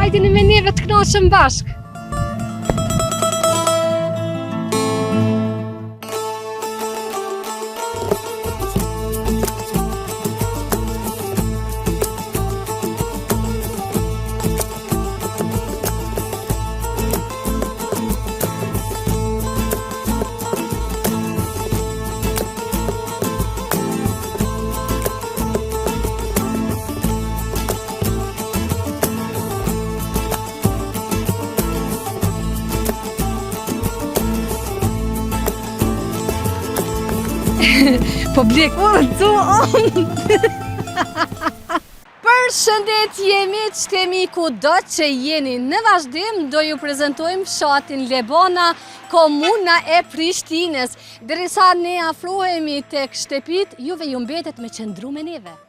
Hajdini me neve të knoqëm bashk. Po blek, Përshëndetje miq, kemi kudo që jeni. Në vazhdim do ju prezantojmë fshatin Lebona, komuna e Prishtinës. Derisa ne afrohemi tek shtëpit, juve ju mbetet me qëndru me neve.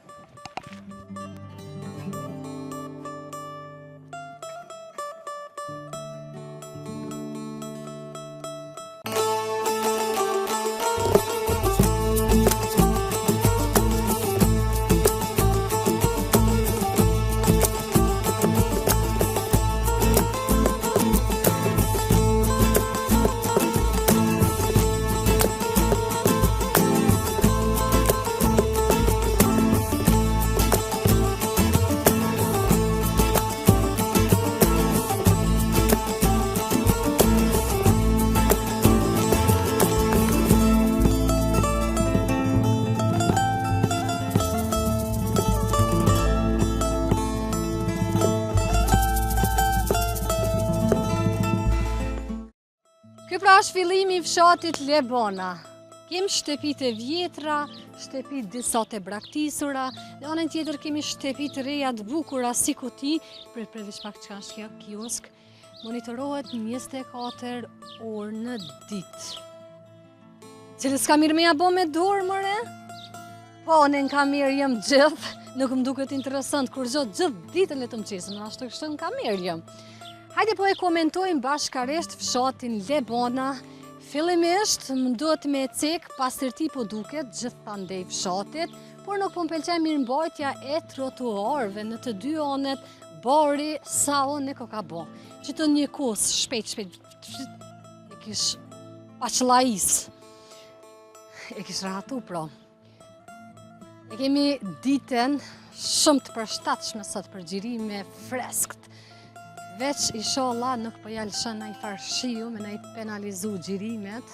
Ky pra është fillimi i fshatit Lebona. Kemi shtëpit e vjetra, shtëpit disa të braktisura, dhe anën tjetër kemi shtëpit reja të bukura si kuti, për veç pak çka është kjo kiosk, monitorohet 24 orë në ditë. Cilës ka mirë me ja bo me dorë, mëre? Po, në ka mirë jem gjithë, nuk më duket interesant, kur gjithë ditën le të më qesëm, në ashtë të kështë në ka mirë jem. Hajde po e komentojmë bashkaresht fshatin Lebona. Fillimisht më duhet me cek pastërti po duket gjithandej fshatit, por nuk po më pëlqen mirëmbajtja e trotuarëve në të dy anet, bari sa unë e ka bo. Që të një kos shpejt e kish paqëllajis. E kish rahatu pra. E kemi ditën shumë të përshtatshme sot për xhirime freskt. Veç inshallah nuk po ja lëshon ai far shiu me ai penalizu xhirimet.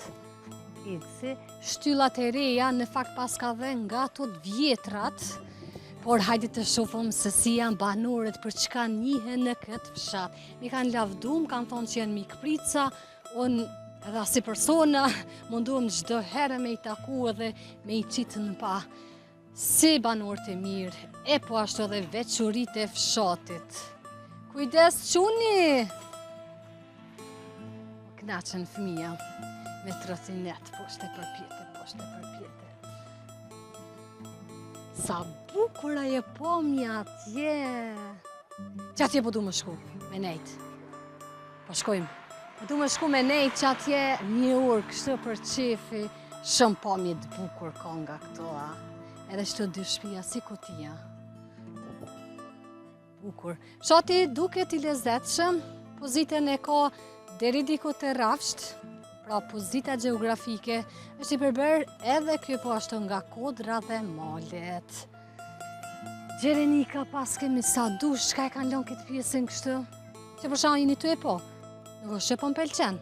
Shtyllat e reja në fakt paska dhe nga ato të vjetrat, por hajde të shohim se si janë banorët, për çka njihen në këtë fshat. Mi kanë lavdum, kanë thonë që janë mikprica, unë edhe si persona munduam çdo herë me i taku edhe me i qitë në pa si banorët e mirë, e po ashtu edhe veçuritë e fshatit. Kujdes quni! Knaqen fëmija me trotinet, poshte përpjete. Sa bukura je pomja atje! Që atje po du më shku, me nejt. Po shkojmë. Po du më shku me nejt që atje një orë kështë për qefi, shumë pomje të bukur ka nga këto, a? Edhe shto dy shpia si kutia. Bukur. Fshati duket i lezetshëm, pozitën e ka deri diku te rafsht, pra pozita gjeografike, është i përber edhe kjo po ashtu nga kodra dhe malet. Gjerenika pas kemi sa dush, ka e kanë lënë këtë pjesën kështu? Që për shkak jeni ty e po, nuk është që po m'pëlqen.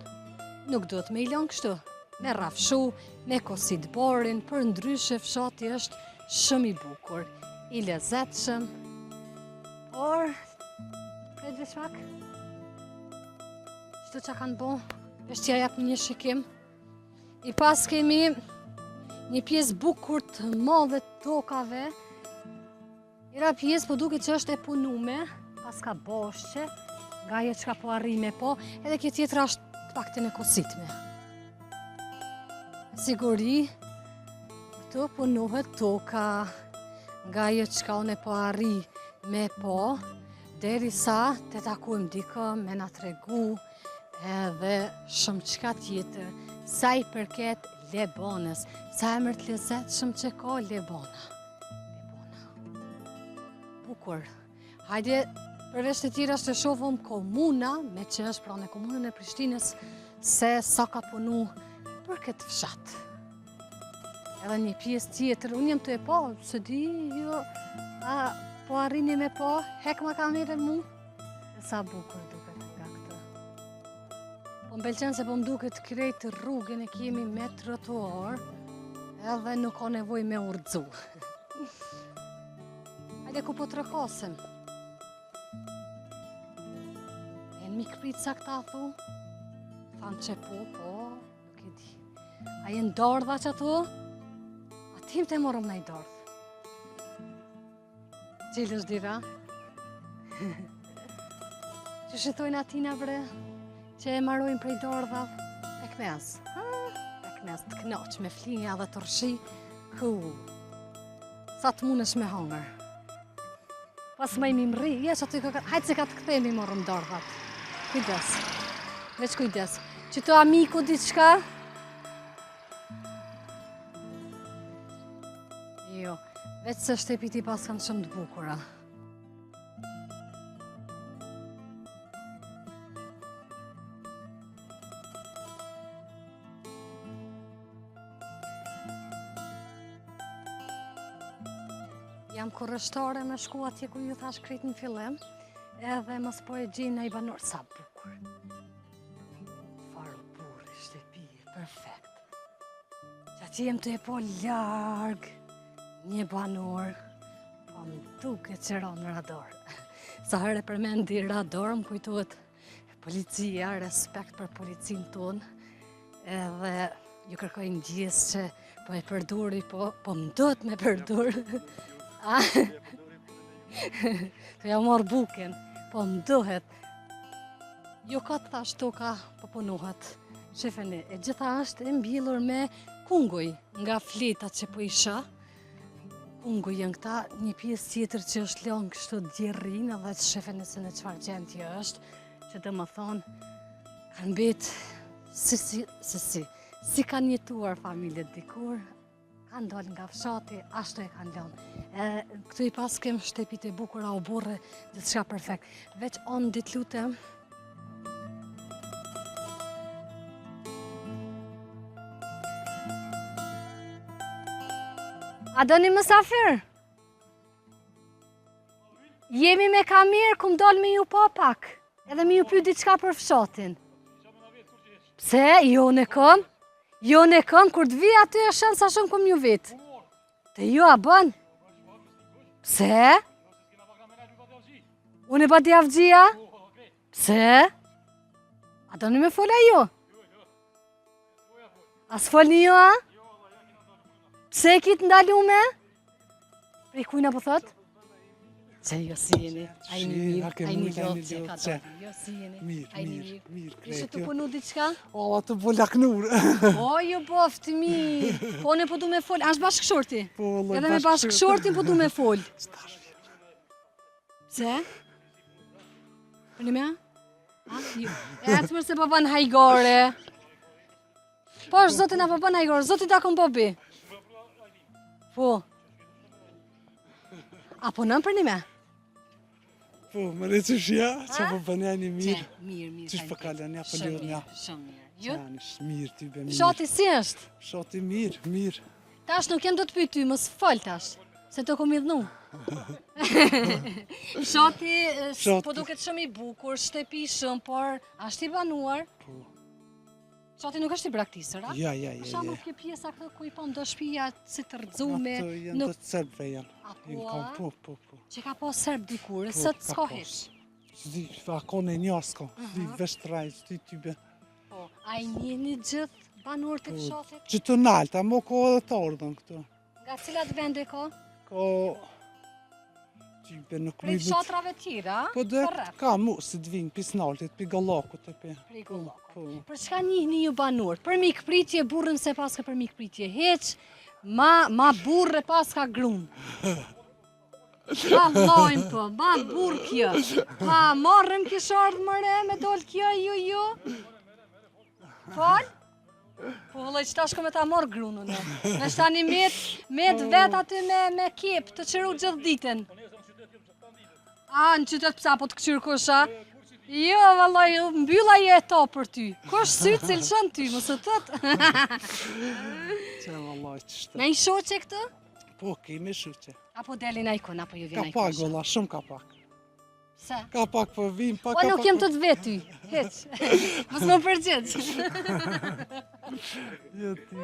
Nuk duhet me i lënë kështu, me rafshu, me kosit barin, për ndryshe fshati është shumë i bukur, i lezetshëm. Por, prej dhe shpak, qëto që kanë bo, është tja jap një shikim. I pas kemi një pjesë bukur të madhe të tokave. Ira pjesë po duke që është e punume, pas ka boshqe, nga je që ka po arrime po, edhe kjo tjetra është të paktin e kositme. Siguri, këtu punohet toka, nga je që ka unë e po arri, me po, deri sa të takujmë dikë me na tregu edhe shumë qka tjetër, sa i përket Lebonës, sa emër të lezetshëm që ka Lebona. Bukur. Hajde Përveç të tjera që shohëm komuna, me që është pranë e komunën e Prishtinës, se sa ka punu për këtë fshat. Edhe një pjesë tjetër, unë jem të e po, së di, jo, po arrini me po, hek ma ka nire mu, e sa bukur duket nga këtë. Po m'pëlqen se po m'duket krejt rrugën e kemi me trotuar, edhe nuk ka nevoj me urdzu. Hajde ku po të rëkosem. Mikë pritë sa këta thu, thanë që po, nuk e di. A jenë dordha që thu? A tim të morëm në i dordhë. Qilë është dira? Që shëtojnë atina bre, që e marojnë prej dordha, e knez. E knez të knoq, me flinja dhe të rëshi, sa të munesh me hongër. Pas më i mimri, hajtë se ka të këthemi morëm dordhat. Kujdes, veç kujdes. Që të amiku diçka? Jo, veç se shtepit i pas kanë shumë të bukura. Jam kurrështare me shku atje ku ju thash krejt në fillim, edhe mos po e gjinë në i banor, sa bukur. Farë burri, shtëpije, perfekt. Që ati jem të e po largë, një banor, po më duke që ronë në radar. Sa herë përmendi radar, më kujtuhet policia, respekt për policin tonë, edhe ju kërkojnë gjithë që po e përduri, po më dot me përdur. Të ja morë buken. Po më duhet, jo ka të thash toka po punohet. Shefeni, e gjitha është e mbilur me kunguj nga fletat që po isha. Kunguj janë këta, një pjesë tjetër që është lënë kështu djerrin, edhe që shefeni se në qëfar gjendje është, që dhe më thonë, kanë betë si kanë jetuar familjet dikur, kanë dollë nga fshati, ashtu e kanë lënë. Këtu i pas kem shtepit e bukura o burre, dhe të shka perfekt. Veç onë dit lutem. A do një mësafir? Jemi me kamerë, kum dollë me ju po pak, edhe me ju pyet diçka për fshatin. Pse? Jo në këm? Jo në këm, kur të vi aty e shenë sa shumë këm ju vitë. Të ju a bën? Pse? Unë e ba djavgjia? Pse? A do në me fola ju? A s'fol një ju a? Pse e kitë ndalume? Prej kujna po thot? Që jo si jeni, a i një mirë, a i një lotë që ka dati, jo si jeni, a i një mirë. Ishe të punu diçka? O, të po laknur. O, ju boftë mirë. Po, ne po du me fol, ashtë bashkëshorti? Po, edhe me bashkëshortin po du me fol. Pse? Për një me? E atë mërë se po banë hajgore. Po, është zotin a po banë hajgore, zotin ta kom po bi. Po. A po nëm për një me? Po, më re që shja, që po bënja një mirë. Mirë. Që shpo kalën, ja, për lirë, ja. Shumë mirë. Ju? Mirë, ty be mirë. Shati si është? Shati mirë. Tash nuk jem do të pyet ty, mos fol tash, se të kom i dhnu. Shati po duket shumë i bukur, shtëpi shumë, por ashtë i banuar. Po. Shati nuk është i braktisër, a? Ja. Për shembull, kjo pjesa këtu ku i pon do shtëpia si të rrëzume. Ato janë të serbëve janë. Po. Që ka po serb dikur, sot s'ka hiç. Zdi, ako në një s'ka, zdi veshtraj, zdi tybe. Po, a i njeni gjithë banor të fshatit? Që të nalta, mo ko edhe të ardhën këtu. Nga cilat vende ka? Ko... Tybe nuk Prej fshatrave tjera, po dhe ka mu si të vinë, pis naltit, pi gallakut e pi. Prej gallakut. Po. Për çka njihni ju banor? Për mikpritje burrën se paska për mikpritje heq, ma burrë paska grun. Ma lojnë po, ma burë kjo. Pa marrëm kishë ardhë mëre me dollë kjo, ju. Fal? Po vëllaj që ta shko me ta marrë grunën e. Me shtani met vet aty me kep të qëru gjithë ditën. A, në qytet pse apo të këqyrkusha? Jo, vallaj, mbylla je to për ty. Kush sy cilëshon ty, mos e tët. Që vallaj ç'është. Na I shoqe këtë? Po, kemi shoqe. Apo delin ai kon, apo ju vjen ai Kapak valla, shumë kapak. Se? Kapak po vim, pa Po kapak. nuk jem të vet ty, hiç. Mos më përgjigj. Jo ti.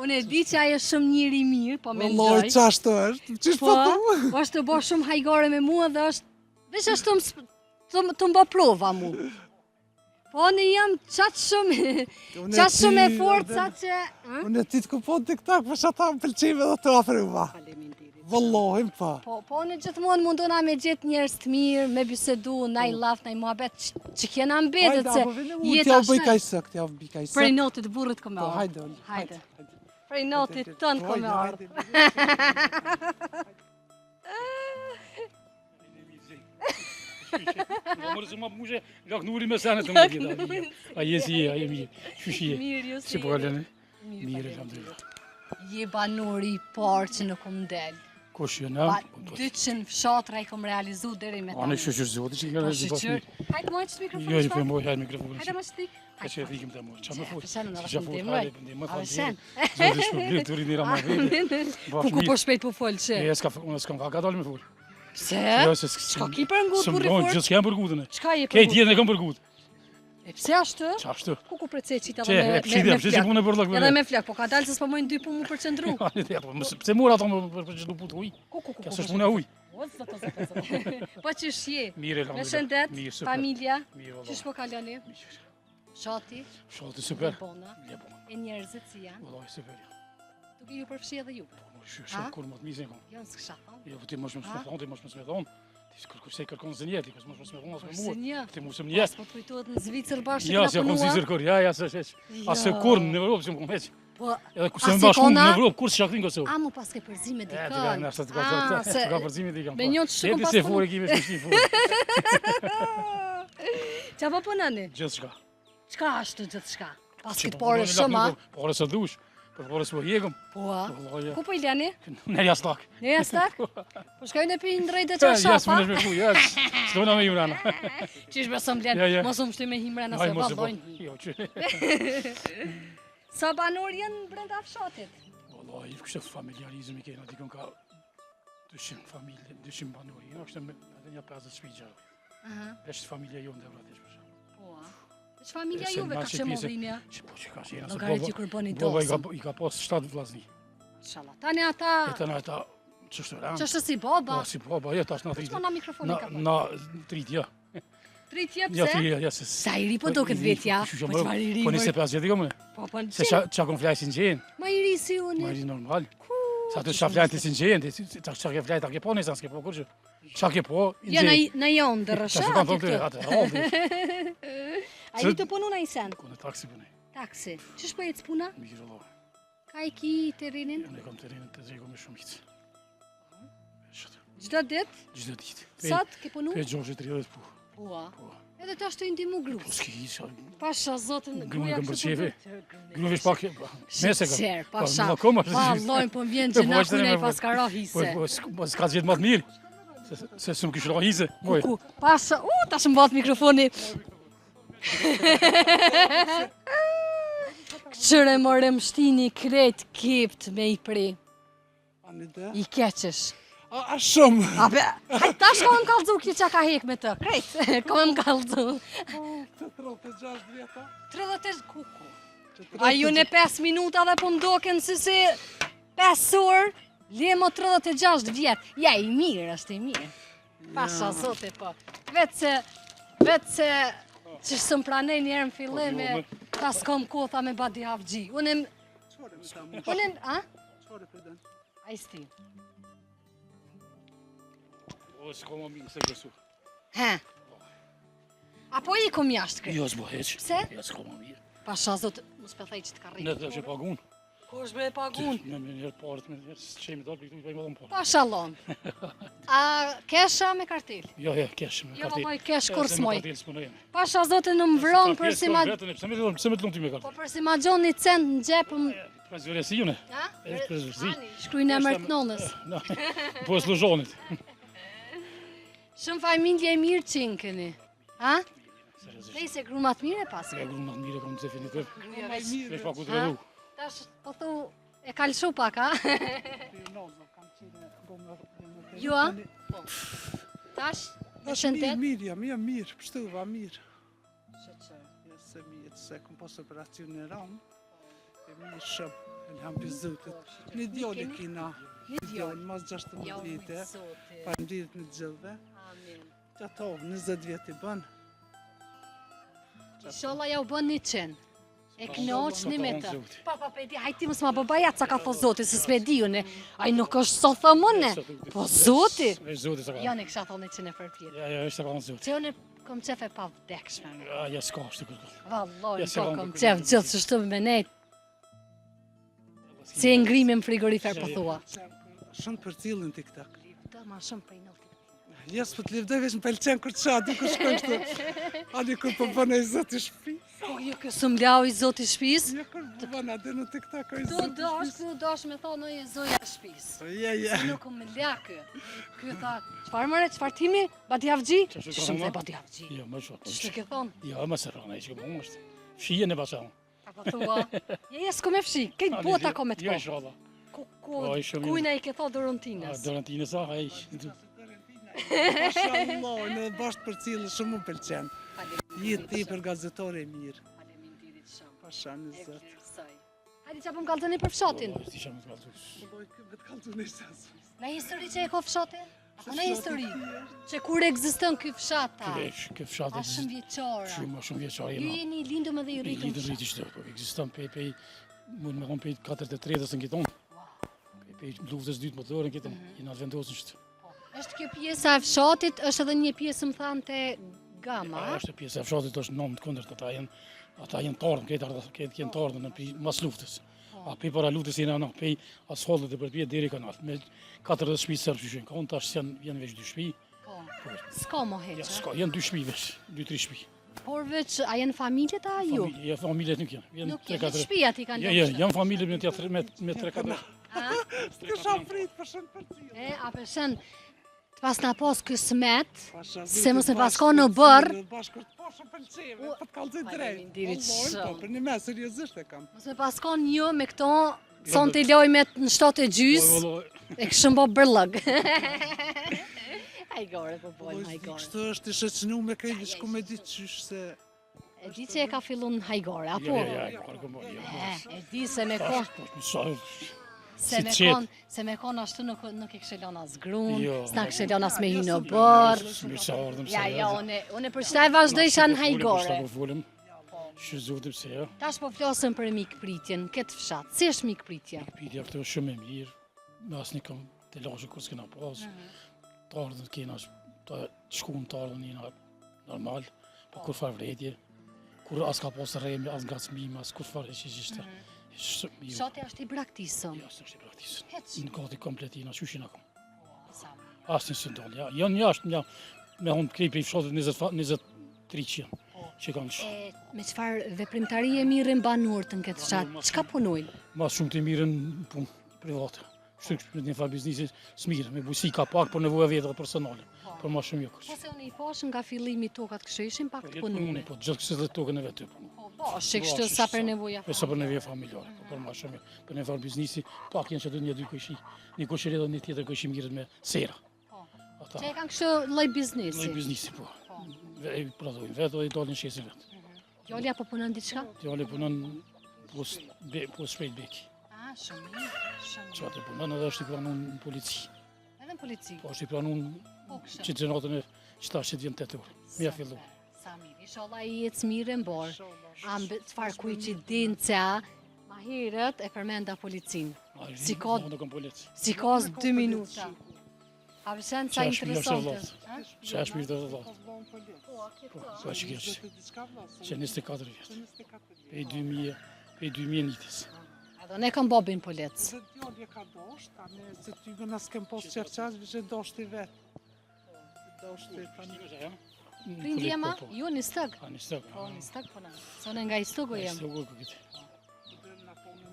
Unë e di që ai është shumë njëri I mirë, po Vallaj mendoj. ç'ashtu është? Ç'ish po thu? Po është të bëj shumë hajgare me mua dhe është veç ashtu të më bë prova mu. Po unë jam qatë shumë e forca që... Unë e ti të kupon TikTok, për që ata më pëlqime dhe të afrima. Vallahim pa. Po unë gjithmonë mundona me gjithë njerëz të mirë, me bisedu, naj laf, naj muhabet, që kjena mbetet se jeta shaj. T'ja bëj kajsë. Prej notit burrit këmë Po, ardhë. hajde. Prej notit tënë këmë ardhë. Mërë se ma përmushe, lak nuri me senet të më gjitha. A jesi je, a je mirë. Qysh je? Mirë, jo Si si po kalene? Mirë, alhamdulillah. Je banori I parë që në kom del. Kosh jo na? 200 fshatra I kom realizu deri me A tani. në shëshër zoti që nga Po në zë shqyr. Hajtë mojë që mikrofonë Jo, i shpa? për moj, hajtë mikrofonë. Hajtë më shtik. Ka që e thikim të moj, qa më full? Përshenë në Qa rëfëm full, të hajde, imroj. pëndim, më A falë vëshen. Zotë shpërblim të rinira ma vete. Ku po shpejt po folë që? E, unë s'kam ka dalë me full. Pse? Jo, se Shka ki për ngut burri Së fort? gjithë s'kem për gutën e. Shka je për Kejt ngut? jetë e kam për gutë. E pse ashtë? Qa ashtu? Ku prece qita Që, dhe e me pëshidhe, pëshidhe që flak? punë e për lak Edhe me flak, po ka dalë se s'pomojnë 2 punë mu përqendru. Pse mura ato për që du putë huj? Ku? Ka së shpune huj. O, zëto. Po qysh je? Mirë, Me alhamdulillah. shëndet, Mirë, super. familja, Mirë, qysh valla. po kaloni? Mirë. Shati, Shohë super. Lebona, Lebona. e njerëzit si janë. Vallaj super. Duke ju përfshi edhe ju. Po, shumë kur më të mizin kom. Jo, s'kësha thonë. Jo, ti mosh më thonë, ti mosh më thonë. Ti kërkon zë njëti, kës mosh më thonë as me Se mua. një. Ti mos më Pas jet. po të kujtohet në Zvicër bashkë Ja, që se kena kom punua. zizër kur, ja, se as se kur në Evropë që më kom heq. Po, Edhe ku se a më si bashku kona? në Evropë, kur s'ka këtin Kosovë. A mu pas ke përzime E, ti ka dikën. në ashtë të Ah, se ka përzimi ti kam. me njën që kom pas se punu. fore kime shmishti fore. Qa po punani? Gjithë shka. Qka është të gjithë shka? Pas këtë pare shumë, a? Pare së dush, për pare së po jegëm. Po, a? Vallaj, Ku po I leni? në jastak. Në jastak? Po shkajnë e pi ndrej dhe qa Jas shafa? më në shmeku, jas. S'dojna me ju rana. Qish besëm len, Ja. mos më shty me himrena Aj, se mos e po. vallojnë. Jo, që. Sa banor jenë brenda fshatit? Vallaj, kështë familjarizëm I kena, dikon ka 200 familje, 200 banori. Jena kështë edhe një 50 shpigja. Aha, Eshtë familja jo në dhe vratesh për shumë. po, a? Që familja Se juve ma ka që shemë pjesë- odhinja? Që po që ka që jena. Logarit ju kur bëni Baba dosëm. I ka pas 7 vlazni. Inshallah. Tani E ata, të në ata, që shtë ranë? që është si baba? Po, si baba, jetë ashtë në Që tritë. na mikrofonin ka bërë? Na tritja. Tritje Ja, pse? tritja, ja, se... Sa I ri po do këtë vetja? Po qëfar I ri? Po moj? 25 vjetë I kom e. Po, po, në Se qenë? qa kon flajsin gjenë. Ma I ri si Ma unë. i normal. Sa të qa flajnë të sin gjenë, qa ke flajnë, ta ke po nësa, s'ke po kur që. Qa ke po, i Ja, gjenë. na jonë Ta dërësha shë kanë ati thonë të këtu. atë, haldi. A I të punu na I sen? Kone taksi për ne. Taksi. Qysh po jetë puna? Mirë Allah. Ka I ki të rinin? Unë e kam të rinë të drejko me shumicë. Shëtë, Gjdo dit? gjithë ditë. Sot ke punu? Pe Gjoshi 30 po. Ua. Po. Edhe të ashtë të ndimu Po grupës. s'ki isha. Pasha zotën Gruja kam kështu përqefe. po bëhet. Gruvish pak, mese ka. Qerë, Po, pasha. në koma, Vallojnë po m'vjen Po, që na po, kujna I po, pas ka ra Po, hise. po, s'ka gjithë më të mirë. Se s'm kishë ra hise. Moj. Ku, pasha, tash më bat mikrofoni. Qëre more më shtini krejt kipt me I pri. Ani dhe? I keqesh. A shumë. A be, hajt tash ka më kallëzu kjo qa ka hek me të, krejt, ka më kallëzu. Të 36 vjeta. 30 kuku. A ju në 5 minuta dhe po ndoken si 5 orë, lemo 36 vjetë. Ja, I mirë, është I mirë. Pasha zote po. Vetë se që së më pranej njerë në fillim e ta s'kom kotha me badi havgji. Unë, a? A I sti. O, s'ka më mirë se kësu. He. Apo I kom jashtë krejt. Jo, s'bo heq. Pse? Jo, s'ka më mirë. Pasha zote, mos pëthej që t'ka rritë. Ne të që pagun. Ko është me pagun? Me njerë parët, me njerë s'qemi dalë, për këtu I bëjmë edhe më parë. Pasha lon. A kesha me kartel? Jo, kesh, me Jo, kartel. vallaj, kesh kur Se me s'moj. kartel s'punojemi. Pasha zote në më vronë për si ma... Pse me të lumë ty me Po kartel? për si ma gjonë një cent në gjepë më... Prezvëresi june. Ha? E prezvëresi. Shkrujnë e mërë të nonës. Po e sluzhonit. Shumë familje e mirë që keni. Ha? Seriozisht. Lej se grumat mire pas. Ja grunë më të mire kom definitiv. Gruja Ma i veç. mirë. Veç pa ku të Ha? redu. Tash, po thu, e kalshu pak, ha? Jo, a? Tash, me Tash shëndet? mirë, jam mirë, pështuva mirë. Ja se mirë, se kom pas operacion në ramë. E mirë shumë, elhamdulillah zotit. Një djoli kina, një djoli, mas 16 vite. Faleminderit në gjithve. Amin. Që ato, 20 vjetë i bënë. Inshallah ja u bën 100. E knoqni me të. Zoti. Pa, di, hajti mos ma bëbaja ca ka tho Zoti, se s'me di unë. Ai nuk është sa thëm unë. Po Zoti. Veç Zoti sa ka. Ja ne kisha thonë 100 e përpjet. Ja, është sa ka Zoti. Që unë kom qef e pa vdekshme. Ja, s'ka është kërë. Valloj, Ja, se po kam kom për qef kërë. gjithë çështu me ne. Si e ngrimim frigorifer po thua. Shumë për cilën TikTok. Do ma shumë prej 90. Jes, po të livdoj veç më pëlqen kur të qa, di kur shkoj kështu. Ani kur po bëna i zoti shpi. Po jo kjo së mlau i Zoti shtëpis. Jo kur po bëna dhe në TikTok o i Do zoti dash me thonë oj zoja shtëpis. Ja, ja. Se nuk më lja kë. Ky tha, çfarë mëre, çfarë timi? Badiavxhi? Çfarë Shumë thonë, dhe ma? Badiavxhi. Jo, më shumë. Ç'të ke thonë? Ja, më së rana, që më është. Shije në bashan. Apo thua, je s'ko me fshi, këtë bota ko me të Jo, ko. inshallah. Ku, i shumë kujna i ke tho Dorontinës? Dorantine sa, ai. Mashallah, në bashkë për cilën shumë më pëlqen. Jetë ti për gazetore e mirë. Faleminderit shumë. Pasha në E zot. vlerësoj. Hajde çapëm kallzoni për fshatin. Ti shumë të kaltus. Po këtë kaltu në sas. Na histori që e ka fshati? Apo na histori? Që kur ekziston ky fshat ta? Kë fshatë. A shumë vjeçora. Shumë vjeçare. Ju jeni lindëm edhe i I rritur. lidë rriti shtë, po ekziston pe mund me thonë pe 43-ës në kiton. Pe luftës dytë motorën kiton, i na vendosën shtë. Është kjo pjesa e fshatit, është edhe një pjesë më thante gama. Ja, është pjesë e fshatit është 9 kundërt, ata janë të ardhën, këtë janë të ardhën në mas luftës. A pe para luftës janë anë, pe asfaltët e përpjet deri kanal. Me 40 shtëpi serbë që shujnë, kanë tash janë veç 2 shtëpi. Po. S'ka mo Ja, heq. s'ka, janë 2 shtëpi veç, 2-3 shtëpi. Por veç, a janë familje ta ju? Familje, ja, familjet nuk janë. Janë Nuk janë 3-4. shtëpia ti kanë Ja, lënë. janë familje me 3-4. S'kisha frit për shumë për cilën. E, a përshën, të pas na pas kësmet, Pasha Se mos e bashkë pasko për në cilën, bërë. Bashkë për të po shumë pëlqeve, U, për të kalzoj drejt. faleminderit Valloj, po, shumë. për një me, seriozisht e kam. mos me paskon një me këto, son të loj me në 7:30, Valloj, e këshëm bo bërlëg. Aj gore, po bojnë, aj gore. Kështu është i shëqnu me krejtë shku me ditë qysh se... E di që e ka fillun hajgore, apo? ja, E di se me kon, se me Si kon, se me kon ashtu nuk e kështë lon as grun, Jo. s'na kështë lon as me hi në bërë. Ja, une për qëta e vazhdojsha në hajgore. Po folëm. Shëzotim se ja. Tash po flasëm për mikpritjen, këtë fshat. Si është mikpritja? Pitja këto është shumë e mirë. Me asë një kam të lashe kur s'kena pas. Të ardhën kena, të shkuën të ardhën njëna normal. Po kur farë vretje. Kur as ka pas rremi, as nga cmim, as kur farë që ishte. Shumë mirë. Fshati është i braktisëm. Ja, së është i praktisë. Hec. Në gati kompletina, qyshin akëm. Sa mirë. Asë një sëndal, ja. Janë jashtë, ja. Me honë krej prej fshatit 23 që janë. Që kanë E, me qëfar veprimtarie mirën banur të në këtë fshat, qka punojnë? mas shumë të mirën punë private. Shtë një fa biznisit s'mirë, me busi ka pak për nevoja vetë personale, për ma shumë jo Po kërqë. se unë i pashën nga fillimi tokat kështë ishin pak të punune. Po gjithë kësë dhe tokën e vetë të punë. Po, bashkë, kështë sa për nevoja. E sa për nevoja familjare, po për ma shumë, për një farë biznisi, pak janë që të një dy këshi, një këshire dhe një tjetër këshi mirët me sera. Po. Ata, Që e kanë kështë loj biznesi. në biznisi, po. E prodhojnë vetë dhe i dalin shesin vetë. Jolja po punon diçka? Djali punon pos shpejt beki. A, shumë mirë, shumë mirë. Që atë punon edhe është i pranun në polici. Edhe në polici. Po është i pranun Po kështë. që gjenatën e 7-8 orë. Mja fillu. Sa mirë, inshallah i jetës mirë në borë. Ambë të farë kuj që dinë që ma herët e përmenda policin. Si ka- Në kam polici. Si ka 2 minuta. A vëshen sa Që është mirë është interesante. vllatë. Ha? Që është mirë të vllatë. Po, a Po, këto. sa që kështë. Që 24 vjetë. 24 Pej 2000 nitës. Edhe ne kam babin polic. Se djali e ka dosht, tani se ty më nas kem pos qerqas, vishë dosht i vetë. Dosht i tani. Prindi jema? Ju një stëg. A një stakë. Po, një stëg po në. Sone nga i stëgu jem. Së ugë këtë.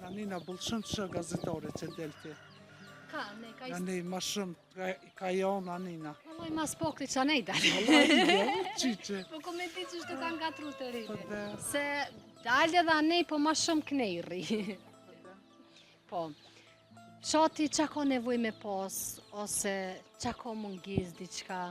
Nani na bullshën që gazetore që delti. ka, ne ka Ja ne ma shumë ka jona nina. Vallaj mas pokri që ne i dalë. Qiqe. Po komenti që shtu kanë gatru të Po rritë. dhe. Se dalë edhe anej, po ma shumë knejri. Po. Shati qa ka nevoj me pas, ose qa ka munges diçka.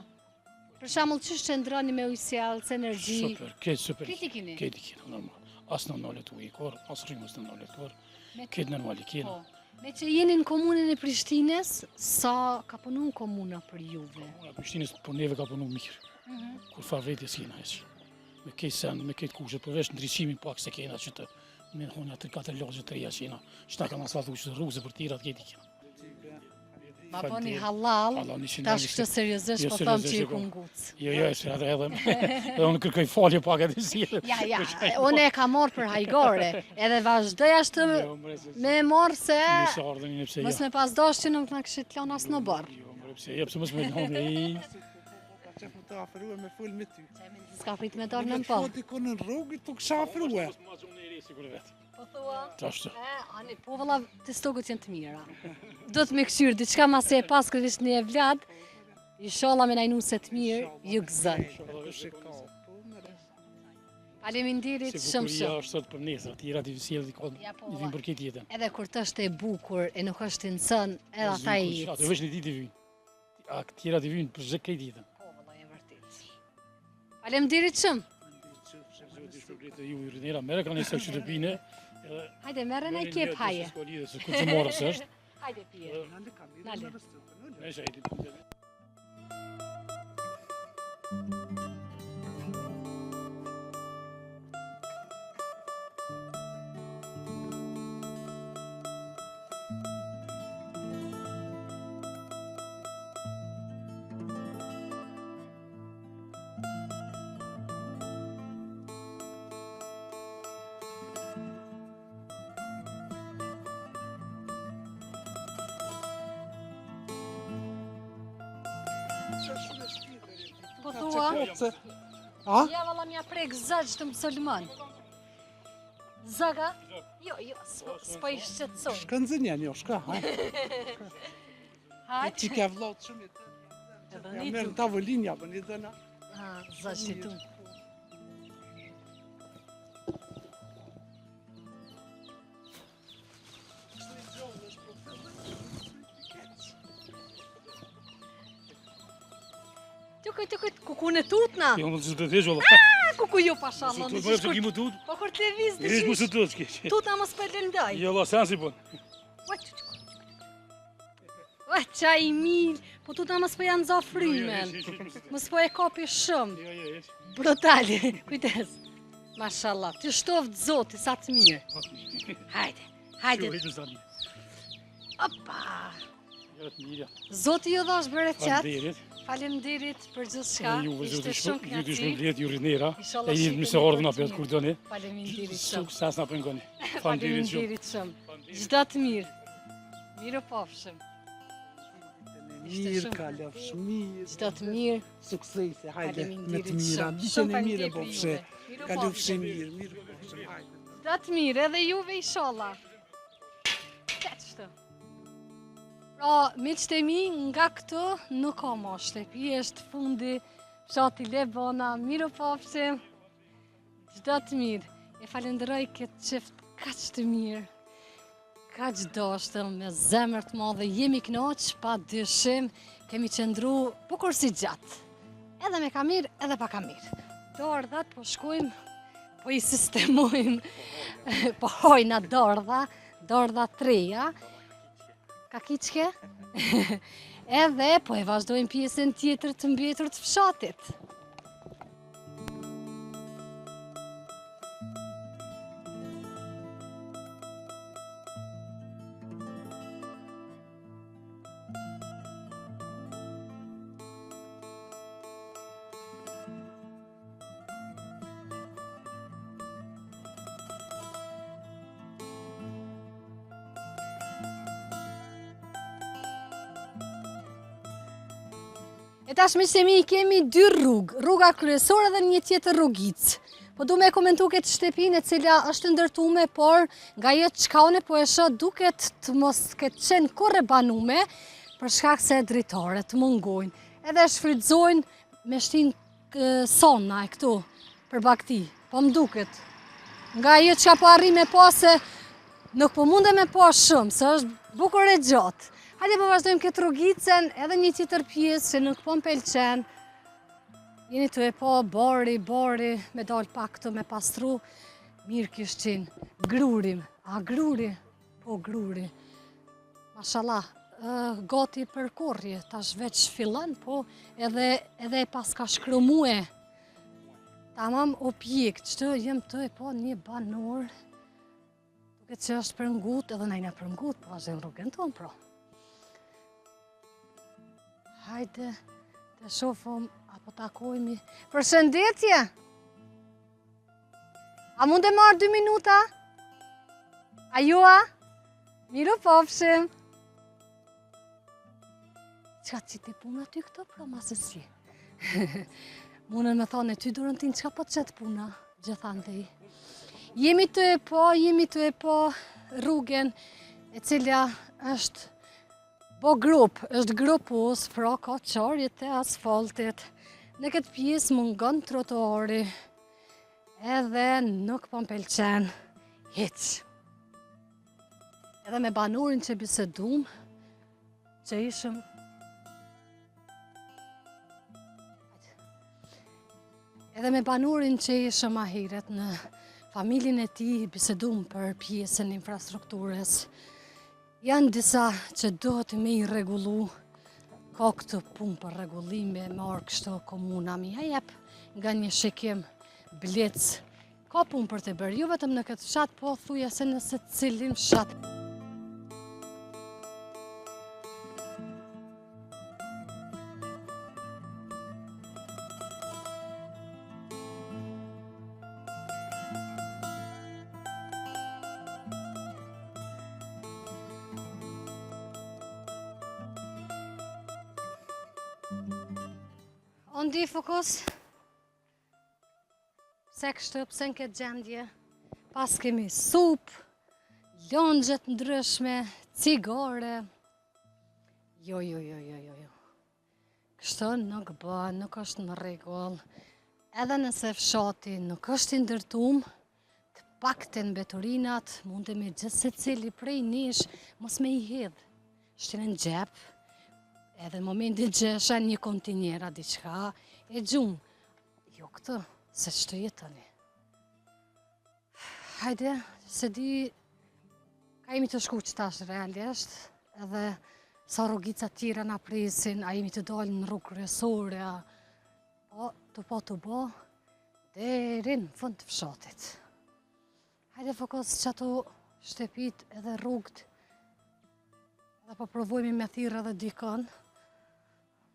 Për shamull që shqendroni me ujësjallës, energji. Super, këtë super. Kriti kini? Këtë kina, normal. Asë në nëllet u i kor, asë rrimës në nëllet kor. Me- Këtë normal i kina. Po. Me që jeni në komunën e Prishtines, sa ka punu komuna për juve? Unë Prishtinës për neve ka punu mirë. Kur favreti s'kena heq. Me këtë sen, me këtë kushe, përveç ndryqimin pak se kena që të me honja 3-4 lagje të reja që jena. Që ta kanë asfaltu që të rrugë për tirat këtë i kena. Ma bëni halal, Allah, 100 tash euro. këtë seriozisht Jo, po thëmë që seriozisht, ju po. kunguc. Jo, është edhe unë kërkoj falje pak edhe si. Ja, unë e ka marrë për hajgore, edhe vazhdoj ashtë Jo, me marrë se Nëse ardhen një pse mos ja. me pas dash që nuk në këshit lan as në barë. Jo, mre pse ja, pse mos me lënë i. Ka që më të aferue me full me ty. S'ka prit me dorë në Në po. foti ku në rrugë, tu kësha aferue. Po thua? Tashtë. Ani, po vëlla, të stokët jenë të mira. Do të me këshyrë, diçka ma se e pas këtë vishë një e vlad, inshallah me najnu se të mirë, ju gëzën. Faleminderit Si shumë bukuria shumë. është sot për nesër, tjera të sjell di kohë, Ja, po, i vin për këtë jetën. Edhe kur të është e bukur e nuk është i nësën, edhe ata i Atë jetë. veç një ditë i vin. A tjera të vin për çdo këtë jetën. Po, vëlla, e vërtet. Faleminderit shumë. Zoti shpërblet ju i rinera, merre kanë sa shtëpinë. Edhe Hajde, merre në kep haje. S'ka lidhje se kur të morës është. Hajde, pije. Nale. Nëse ai ditë. Po thua? A? Ja, valla, mja prek zëgjë të musulman. Zëga? Jo, s'po i shqetësoj. Shka në zënja një, shka, ha? Hajde. Që kja vlot shumë jetë. Edhe Ja një merë tu. në tavolinja, për një dëna. Ha, zëgjë tu. Tukaj, kuku në tutna. Jo, mos të dëgjoj valla. Kuku ju pashallah. Të bëj se kimu tut. Po kur të viz të Ish mos shish. të dëgjoj. Tutna mos për lëndaj. Jo, la sensi po. Ua, qa i mil. Po tutna mos për janë zafrymen. Mos po e kapi shumë. Jo, jo, jo. Brutali, kujdes. Mashallah, të shtovë zoti, sa të mirë. Hajde, hajde. Jo, zani. Opa. Jo, të mirë. Zoti ju dhash bërë qatë. Faleminderit. Faleminderit për gjithë shka. Ju Ishte vëzhgoj shumë ju të knaqësi. shpërblet ju rinera. Inshallah E jeni shihemi më se ardhën për apo të kur doni. Faleminderit shumë. Sukses na pengoni. Faleminderit shumë. Faleminderit shumë. Çdo të mirë. Mirë pafshim. Mirë, ka lëfsh mirë. Çdo të mirë. Suksese, hajde, me të Faleminderit mira. shumë. Ditën e mirë, faleminderit po për fshe. juve. Mirë Ka lëfsh pafshim. mirë, mirë po fshe, hajde. Çdo të mirë edhe juve inshallah. Ç'është? Pra, miqtë e mi, nga këtu nuk ka ma shtëpi, është fundi fshati Lebona, mirë pafshim, çdo të mirë. E falenderoj këtë qift kaq të mirë, kaq dashtëm, me zemër të madhe, jemi kënaq, pa dyshim, kemi qëndru bukur si gjatë. Edhe me kamir, edhe pa kamir. Dordhat po shkojmë, po i sistemojmë, po hojna dordha treja, ka kiqke, edhe po e vazhdojmë pjesën tjetër të mbetur të fshatit. E tash me se mi kemi dy rrugë, rruga kryesore dhe një tjetër rrugicë. Po du me komentu këtë shtëpinë e cila është ndërtume, por nga jetë çka une po e shoh duket të mos ketë qenë kurrë banume, për shkak se dritare të mungojnë. Edhe shfrytëzojnë me shtinë sona e këtu për bakti. Po më duket. Nga jetë çka po arri me pa se nuk po munde me pa shumë, se është bukur e gjatë. Hajde po vazhdojmë këtë rrugicën, edhe një tjetër pjesë që nuk po më pëlqen. Jeni të e po bari, me dalë pak këtu me pastru, mirë kishtin, grurim, a gruri? Po gruri. Mashallah, gati për korrje, tash veç fillon, po edhe pas ka shkrumue. Tamam objekt, që jem të e po një banor, duke që është përngut, edhe najna përngut, po ashtë në rrugën tonë, pro. Hajde, të shofëm, apo takojmi. Përshëndetje! A mund e marrë 2 minuta? A jua? Miru pofshim! Qa që ti puna ty këto, pra masë si? Munën me thonë e ty durën ti në qka po të qëtë puna, gjithan dhe i. Jemi të e po rrugën e cilja është është grupus, pra ka qarjet e asfaltit. Në këtë pjesë mungon trotuari, edhe nuk po m'pëlqen hiç. Edhe me banurin që bisedum, që ishëm ahiret në familjen e tij, bisedum për pjesën e infrastrukturës. Janë disa që duhet me i rregullu, ka këtë punë për rregullime, marrë kështu komuna mi, a jep nga një shikim blec. Ka punë për të bërë, jo vetëm në këtë fshat, po thuja se nëse cilin fshat. Ondi fokus, pse kështu, pse në këtë gjendje, pas kemi supë, lëngjet ndryshme, cigare. Jo. Kështu nuk bën, nuk është në rregull. Edhe nëse fshati nuk është i ndërtuar, të paktën mbeturinat mundemi gjithë secili prej nesh mos me i hedh. Shtinë në xhep. Edhe në momentin që shen një kontinjera diçka, e gjumë. Jo këtë, se që të jetëni. Hajde, se di, ka jemi të shku që tash realisht, edhe sa rrugica tjera na presin, a jemi të dalë në rrugë kryesore, po të bo, deri në fund të fshatit. Hajde fokus që ato shtepit edhe rrugët, edhe po provojmë me thirrë edhe dikon.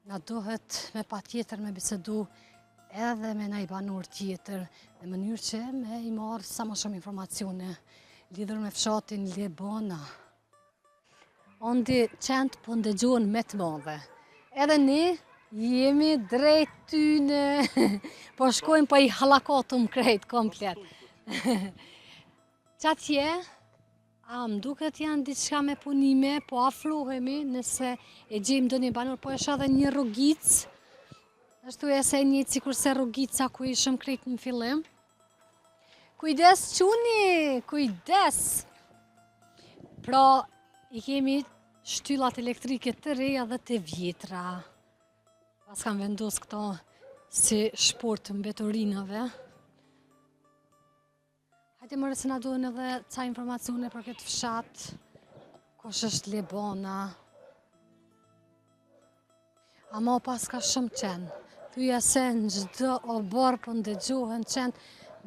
Na duhet me pa tjetër me bisedu edhe me na i banur tjetër, në mënyrë që me i marrë sa më shumë informacione lidhur me fshatin Lebona. Ondi qent po ndëgjohen me të madhe. Edhe ne jemi drejt tyne, po shkojmë po i hallakatum krejt komplet. Qatje, më duket janë diçka me punime, po afrohemi nëse e gjejmë ndonjë banor, po është edhe një rrugicë. Ashtu e se një sikur se rrugica ku ishëm krejt në fillim. Kujdes quni, kujdes! Pra, i kemi shtyllat elektrike të reja dhe të vjetra. Pas kam vendos këto si shport të mbeturinave. Hajde mërë se na duhen edhe ca informacione për këtë fshat, kush është Lebona. Ama pas ka shumë qenë. Thuja se në çdo oborë po ndëgjohen qenë,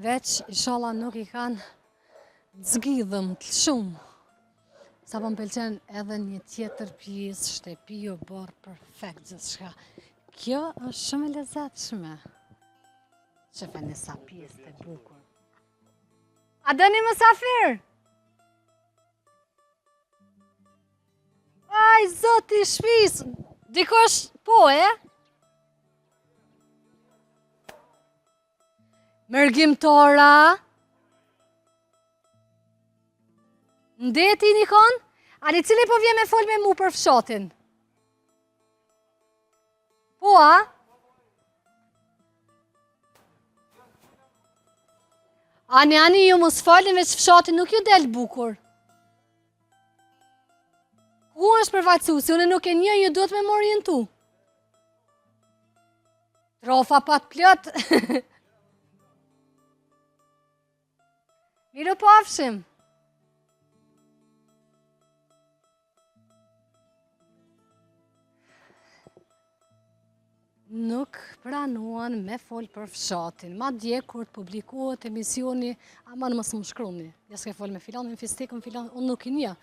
veç inshallah nuk i kanë zgjidhëm të shumë. Sa po m'pëlqen edhe një tjetër pjesë, shtëpi o borë perfekt gjithçka. Kjo është shumë e lezetshme. Shefeni sa pjesë të bukur. A dëni mësafir? Aj, zoti shpis, dikosh po, Mërgjimtora. Ndeti Nikon? Ali cili po vje me fol me mu për fshatin? Po, a? Ani ju mos falin veç fshatin nuk ju del bukur. Ku është përfaqësuesi? Unë nuk e një, ju duhet me më orientu. Trofa pat plot. Miru pafshim. Nuk pranuan me fol për fshatin. Ma dje kur të publikohet emisioni, ama në mësë më shkruni. Ja s'ke fol me filan, me fistikën, filan, unë nuk i një.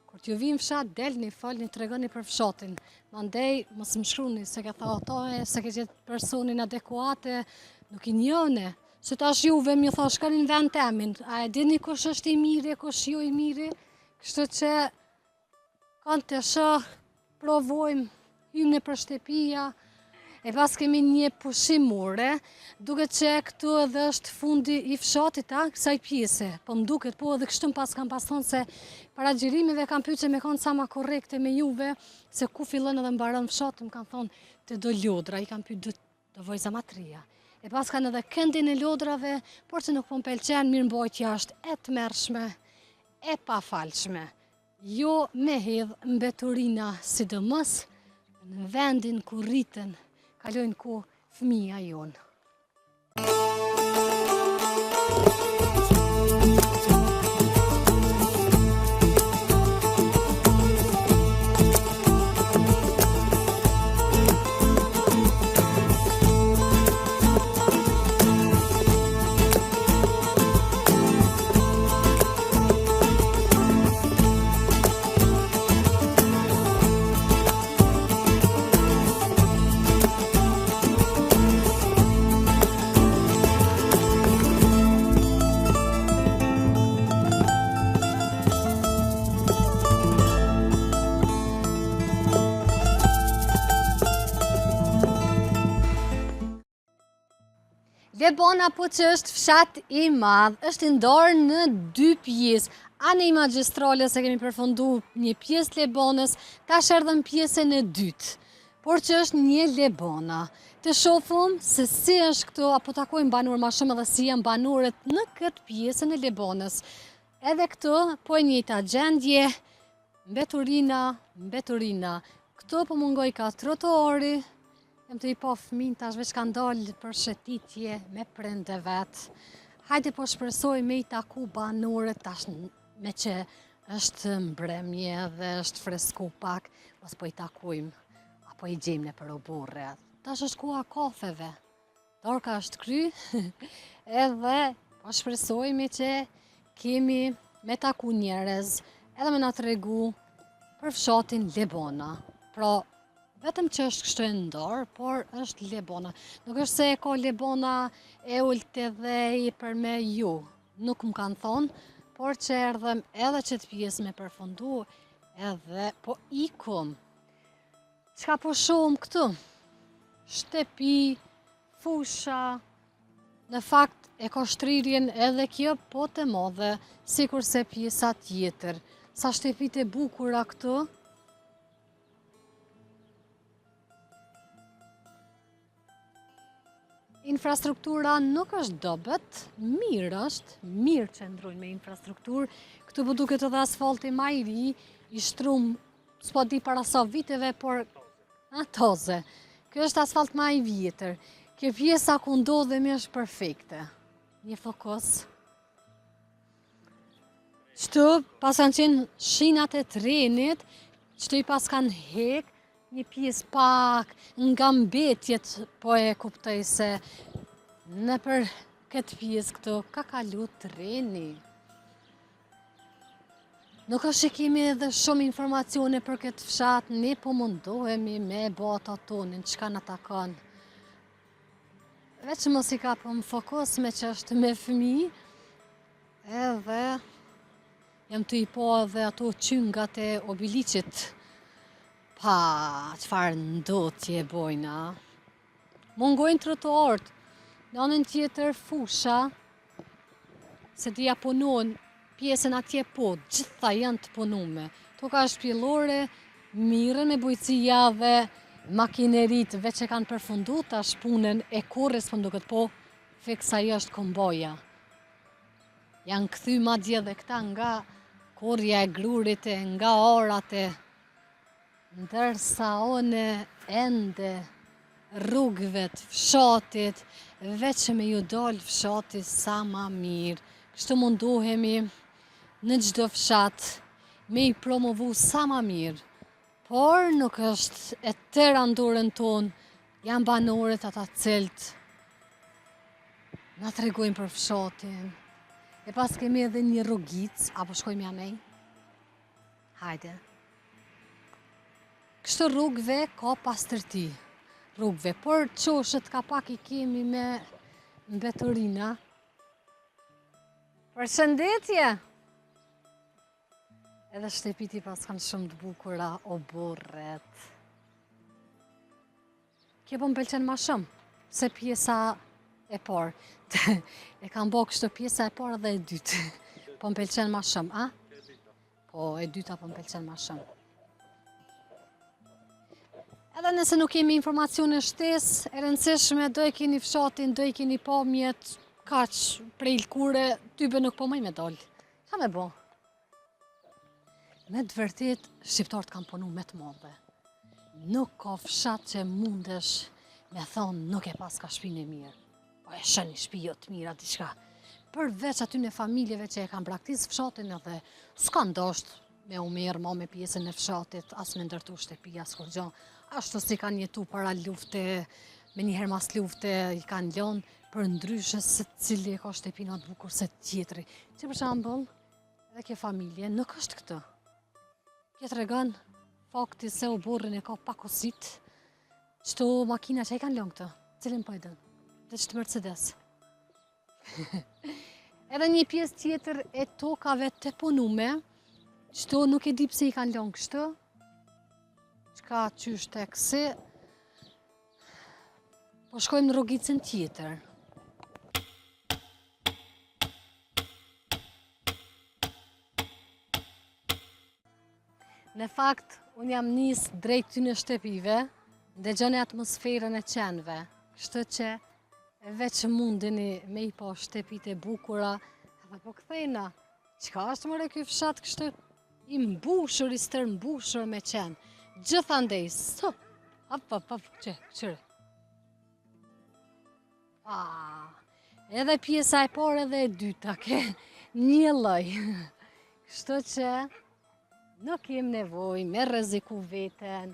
Kur t'ju vim fshat, delni, falni, tregoni për fshatin. Mandej, mësë më shkruni, se ke tha atoje, se ke gjithë personin adekuate, nuk i njëne. Se tash juve mi tha, shkanin vend temin, a e dini kush është i miri, kush ju i miri, kështu që kanë të shë, provojmë, hymë në për shtepia, e pas kemi një pushimore, duke që këtu edhe është fundi i fshatit, kësaj pjese, po më duket, po edhe kështu pas kam pas thonë se para gjirimeve kam pyet që me konë sa ma korrekte me juve, se ku fillon edhe mbaron fshatin, kam thonë të do lodra, i kam pyet do vojza matria. E pas kanë edhe këndin e lodrave, por që nuk po më pëlqen, mirëmbajtja është e tmerrshme, e pafalshme. Jo me hedh mbeturina sidomos në vendin ku rriten, kalojnë ku fëmija jonë. Lebona po që është fshat i madh, është ndarë në 2 pjesë. Anë i magjistrale se kemi përfundu një pjesë Lebonës, tash erdhëm pjesën e dytë. Por që është një Lebona. Të shofëm se si është këtu, apo takojmë banur ma shumë dhe si janë banuret në këtë pjesën e Lebonës. Edhe këtu, po e njëjta gjendje, mbeturina. Këtu po mungoj ka trotuari, jem të i po fëmin, tash veç kanë dalë për shëtitje me prende vetë. Hajde po shpresoj me i taku banuret, tash me që është mbremje dhe është fresku pak, mos po i takujmë, apo i gjejmë në për oburre. Tash është koha kafeve, dorka është kry, edhe po shpresoj me që kemi me taku njerëz, edhe me na tregu për fshatin Lebona. Pra, vetëm që është kështu e ndarë, por është Lebona. Nuk është se e ka Lebona e ulte dhe i për me ju. Nuk më kanë thonë, por që erdhem edhe që të pjesë me përfundu, edhe po ikum. Qka po shumë këtu? Shtepi, fusha, në fakt e ka shtrirjen edhe kjo po të modhe, sikur se pjesa tjetër. Sa shtepit e bukura këtu, infrastruktura nuk është dobet, mirë që ndrojnë me infrastrukturë. Këtu po duket edhe asfalti ma i ri, i shtrum, s'po di para sa viteve, por toze. Kjo është asfalt ma i vjetër. Kjo pjesa ku ndodhemi është perfekte. Një fokus. Qëtu pas kanë qenë shinat e trenit, qëtu i pas kanë hek, një pjesë pak nga mbetjet, po e kuptoj se në për këtë pjesë këtu ka kalu treni. Nuk është që kemi edhe shumë informacione për këtë fshat, ne po mundohemi me bota tonin, qka në takon. Veç mos i ka po më fokus me që është me fëmi, edhe jam të i po edhe ato qyngat e obiliqit. Pa, qëfar ndotje bojna. Mungojnë trotuarët. Në anën tjetër fusha, se t'ja punon pjesën atje po, gjitha janë të punume. Toka shpjellore, mirën e bujqësia dhe makinerit veç e kanë përfundu, tash punën e korres për duket po, fiksa ajo është komboja. Janë kthy madje dhe këta nga korja e grurit e nga orat e, ndërsa one ende rrugëve të fshatit, veç me ju dal fshati sa ma mirë. Kështu mundohemi në çdo fshat me i promovu sa ma mirë. Por nuk është e tëra ndorën tonë, janë banorët ata cilët na tregojnë për fshatin. E pas kemi edhe një rrugic, apo shkojmë janej? Hajde. Kështu rrugëve ka pastërti. Rrugëve, por qoshët ka pak i kemi me mbeturina. Përshëndetje! Edhe shtepiti pas kanë shumë të bukura, o burret. Kjo po m'pëlqen ma shumë, se pjesa e parë. E kam bo kështu pjesa e parë dhe e dytë. Po m'pëlqen ma shumë, a? Po, e dyta po m'pëlqen ma shumë. Edhe nëse nuk kemi informacione shtesë, e rëndësishme, do e keni fshatin, do e keni pamjet, kaq prej lkure, tybe nuk po mëj me dalë. Qa me bo? Me të vërtet, shqiptarët kanë punu me të madhe. Nuk ka fshat që mundesh me thonë nuk e pas ka shpinë e mirë. Po e shëni shpi jo të mira, diçka. Përveç aty në familjeve që e kanë braktis fshatin edhe s'ka ndosht me u merë ma me pjesën e fshatit, as me ndërtu shtëpi, as kur gjo. Ashtu si kanë jetu para lufte, me njëherë mas lufte i kanë lënë, për ndryshe se cili e ka shtëpina të bukur se tjetri. Që për shembull, edhe kjo familje nuk është këtë. Kjo tregon fakti se u burrin e ka pakosit, qëto makina që i kanë lënë këtë, cilin po e dënë, dhe qëtë Mercedes. Edhe një pjesë tjetër e tokave të punume, qëto nuk e di pse i kanë lënë kështu, qka qysh të kësi, po shkojmë në rrugicën tjetër. Në fakt, unë jam nisë drejt ty në shtëpive, ndëgjoni atmosferën e qenve, kështu që veç mundeni me i pa shtëpit e bukura, edhe po këthejna, qka është mëre ky fshat kështu i mbushur, i stërmbushur me qenë, gjithandej, qëre. Edhe pjesa e parë edhe e dyta, ke një lloj, kështu që nuk kem nevoj me rreziku veten,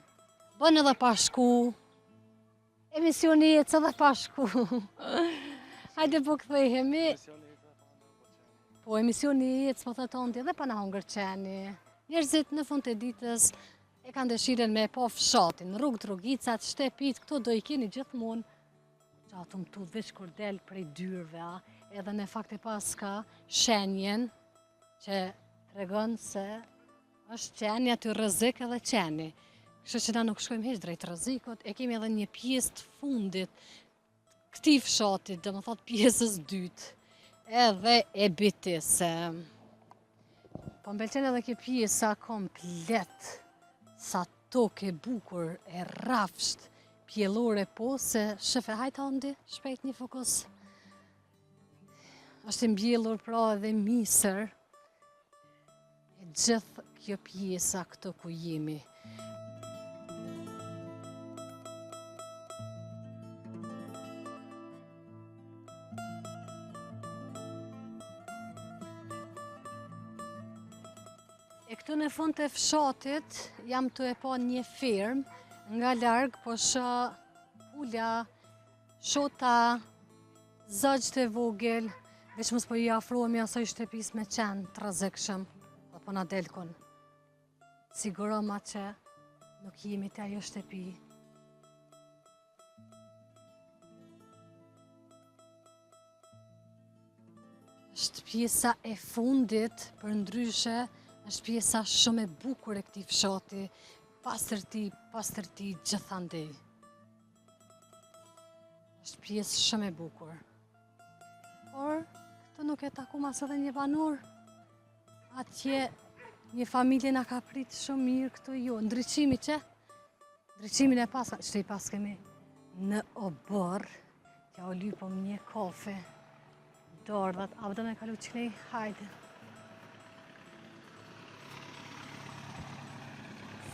bën edhe pa shku, emisioni ecë edhe pa shku. Hajde po kthehemi. Po emisioni ecë po thot ondi edhe pa na hongër qeni. Njerëzit në fund të ditës e kanë dëshirën me pa fshatin, rrugët, rrugicat, shtëpit, këto do i keni gjithmonë. Qa të më tu veç kur del prej dyrve, edhe në fakt e pas ka shenjen që tregon se është qeni aty rrezik edhe qeni. Kështu që na nuk shkojmë heq drejt rrezikut, e kemi edhe një pjesë të fundit këtij fshatit, do më thot pjesës dytë, edhe e bitise. Po m'pëlqen edhe kjo pjesa komplet, sa tokë e bukur, e rafsht, pjellore po, se shefe hajta ondi, shpejt një fokus. Është mbjellur pra edhe misër, e gjithë kjo pjesa këto ku jemi. E këtu në fund të fshatit jam të e pa një fermë nga larg, po shoh pula, shota, zogjt e vogël, veç mos po i afrohemi asaj shtëpis me qenë të rrezikshëm, apo na delkun. Siguroma që nuk jemi të ajo shtëpi. Është pjesa e fundit, për ndryshe, është pjesa shumë e bukur e këtij fshati, pastërti gjithandej. është pjesë shumë e bukur. Por, këtë nuk e taku mas edhe një banor. Atje një familje na ka prit shumë mirë këtu ju. Ndryqimi që? Ndryqimin e pas, që i pas kemi në obor, t'ja u lypëm një kafe. Dordhat, a vëdë me kalu qëlej, hajde.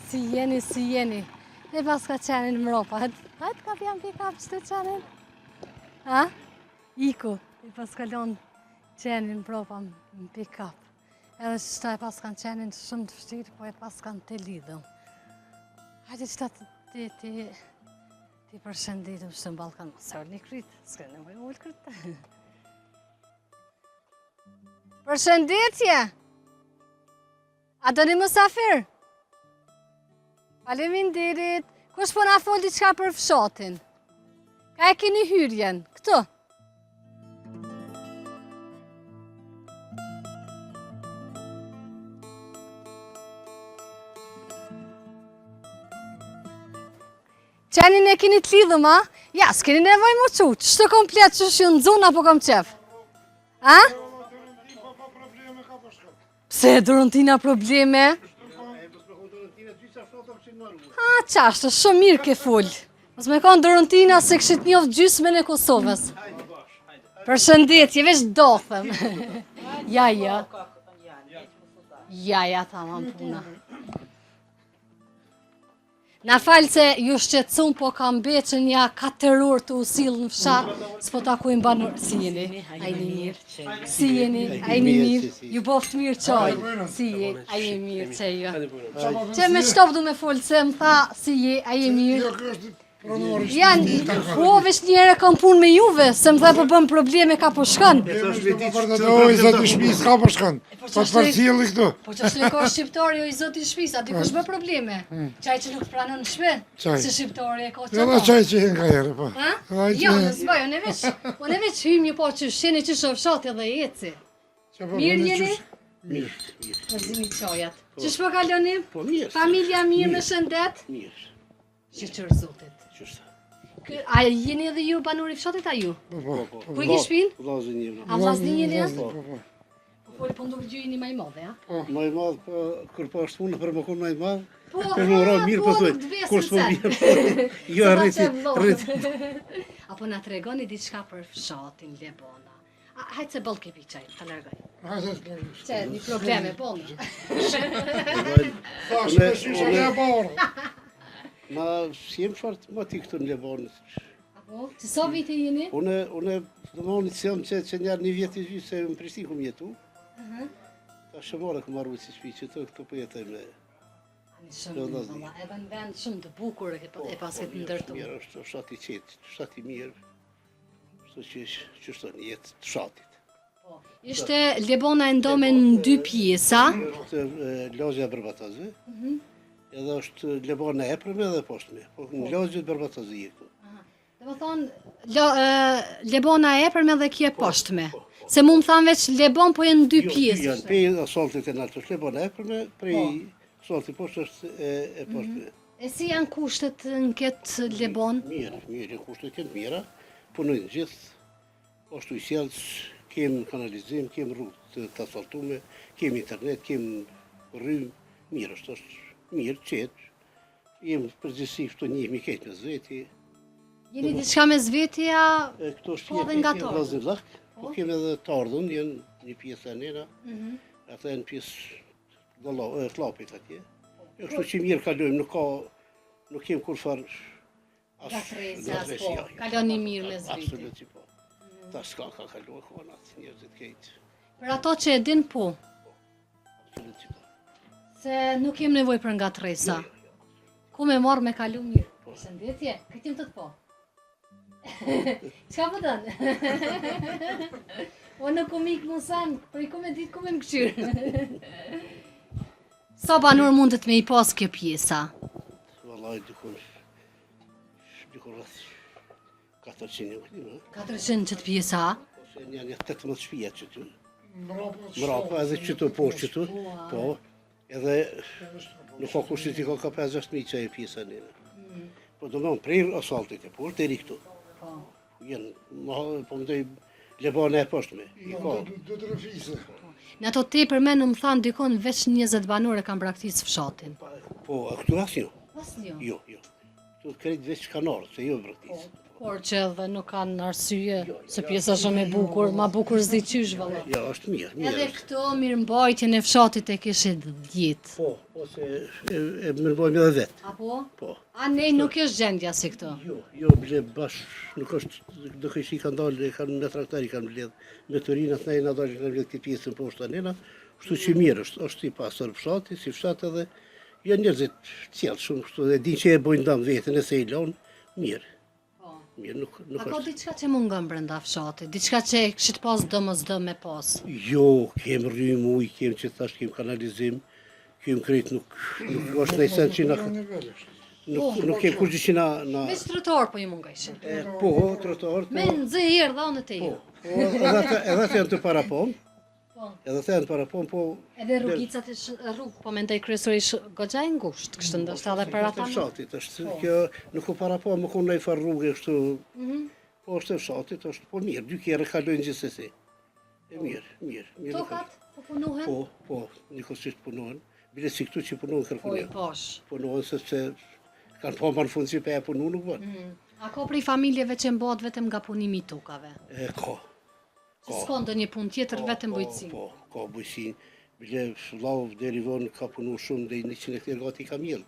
Si jeni. E pas ka qenin mropa, hajde ka pjam pick-up që të qenin. Ha? Iku, e pas ka lonë qenin mropa në pick-up. Edhe që ta e pas kanë qenin shumë të fështirë, po e pas kanë të lidhëm. Hajde që ta ti përshëndetëm që në Balkan, sërë një krytë, s'ka nevoj ullë krytë. Përshëndetje! A do një mësafir? Faleminderit. Kush po na fol diçka për fshatin? Ka e keni hyrjen, këtu. Qenin e keni të lidhëm, a? Ja, s'keni nevoj më qutë. Shtë komplet që shë në zonë apo kom qef? A? Pse Dorontina probleme? Ha, qashtë, shumë mirë ke full. Mos me kanë Dorontina se këshit njofë gjysmën e Kosovës. Përshëndetje, veç dothëm. Ja, tamam puna. Na falë se ju shqetësun, po kam betë që nja 4 orë të usilë në fshat, s'po takujnë banor. Si jeni? Ajni mirë. Si jeni? Ajni mirë. Ju boft mirë qaj. Si je? Ajni mirë që ju. Që me qëtop du me folë, se më tha si je? Ajni mirë. Janë, po veç njëre kam punë me juve, se më tha po bëm probleme ka po shkën. O, i zoti shpis ka po shkën. Po të përcjeli këtu. Po që është lekor shqiptari o i zoti shpis, a dikush bë probleme. Qaj që nuk pranon në shpe, se shqiptari e ka që Edhe qaj që hin ka jere, po. Jo, në zbaj, unë e veç hymë një po që sheni që shë fshati dhe eci. Mirë jeni? Mirë. Përzimi qajat. Që shpo kalonim? Po mirë. Familja mirë me shëndet? Mirë. Shqyrë zotit. Qështë? A jeni edhe ju banori fshatit a ju? Po i ke shpin? Vlazë një. A vlazni jeni ja? Po. Po nduk gjyjni ma i madhe, ja? Ma i madhë, po, kër po është punë, për më konë ma i madhë, Po, për më ra mirë, po thuj, kur s'po mirë, jo rriti. Apo na tregoni diçka për fshatin Lebona. Hajtë se bëllë kepi qaj, të largaj. Që, një probleme, bonë. Thash me shyshe e barë. Ma s'jem qartë ma ti këtu në Lebanit. Apo, që sa vite jeni? Une, domoni që jam që njerë një vjetë i gjysë se në Prishtinë kom jetu. Ta shëmare kom arru si shpi që të këtu po jetaj me... Shumë, mama, edhe në vend shumë të bukur e pas këtë ndërtu. Mirë, është shati qetë, shati mirë, shto që është një jetë të shatit. Ishte Lebona e ndome në 2 pjesa. Është lagja Berbatazë, edhe është Lebona e epërme dhe poshtme, po në lagja Berbatazë je këtu. Dhe më thonë, Lebona e epërme dhe kje poshtme. Se mu më thanë veç Lebon po jenë në 2 pjesë. Janë pej asaltit e naltë është Lebona e epërme, prej asaltit poshtë është e poshtme. E si janë kushtet në këtë Lebon? Mirë, kushtet kënë mira, punojnë gjithë, është u sjellës, kemë kanalizim, kemë rrugë të asaltume, kemë internet, kemë rrymë, mirë është mirë, qetë, jemë përgjithsi kështu njëmi ketë me zveti. Jeni diçka me zvetja, Këto është po edhe nga tordhën. vllazën lak, po kemi edhe tardhën, janë një pjesë e nena, ata janë pjesë klapit atje. Jo kështu që mirë kalojmë, nuk kemë kur farë gatrese, po, kaloni mirë me zveti. Absolut që po. Ta s'ka ka kaluar konat, njerëzit kejtë. Për ato që e din po, Absolut që po. se nuk jem nevoj për ngatresa. Ku me marrë me kalu mirë. Shëndetje, këtim të të po. Qa po dënë? O në ku mikë më sanë, për i ku me ditë ku me më këshyrë. Sa banor mundet me i pas kjo pjesa? Vallaj, dikon rrëth 400 e këtim, 400 qëtë pjesa? ose janë 18 shpija që tu. Mrapa, edhe qëtu, poshtë qëtu, po, edhe nuk ka kushtit i ka 5-6 që e pjesa njëna. Po do mënë prej asaltit e poshtë, deri këtu. Jenë, po më doj Lebana e poshtme. I ka. Do të rëfise. Në ato tepër me në më thanë dikon veç 20 banore kanë braktisë fshatin. Po, a këtu asnjë? Asnjë. Jo. Këtu krejt veç kanarë, se jo braktisë. Por që edhe nuk kanë arsye, se pjesa shumë e bukur, ma bukur s'di qysh valla. Ja, është mirë. Edhe këto mirëmbajtjen e fshatit e kishit 10. Po se e mërbojmë edhe vetë. Apo? Po. A nej nuk është gjendja si këto. Jo, ble bash, nuk është, do kështu i kanë dalë, kanë me traktari kanë mbledh, me turinat ne na dalë kanë mbledh këtë pjesën poshtë anena, kështu që mirë është i pasur fshati, si fshat edhe janë njerëzit qellë shumë kështu dhe din që e bojnë dam veten e se i lën, mirë. Mirë, nuk A ka është. diçka që mungon brenda fshatit? Diçka që kishit pas domosdëm me pas? Jo, kem rrym ujë, kem që thash, kem kanalizim, kem krejt nuk është në sen që nuk kem kur që na Veç trotuar po ju mungojshin. po, trotuar, Me nxehir dhënë të po. ju. Edhe atë janë të parapon. Po. Edhe atë janë të parapon, po. Edhe rrugicat e rrugë, po mendoj kryesërisht goxha e ngushtë, kështu ndoshta edhe për ata. Është fshatit, është kjo nuk u parapon, më konë në far rrugë kështu. Po është e fshatit, është po mirë, 2 herë kalojnë gjithsesi. E mirë. Tokat po punohen? Po, nikosisht punohen. Bile si këtu që punohen Po i kërkullin. posh. Punohen sepse kanë po në fund që pe e punu nuk bën. A ka prej familjeve që mbohet vetëm nga punimi i tokave? E ka. Që s'ka ndonjë punë tjetër vetëm bujqësi. Po, ka bujqësi. Bile vllau deri vonë ka punu shumë dhe 100 hektar gati ka mjell.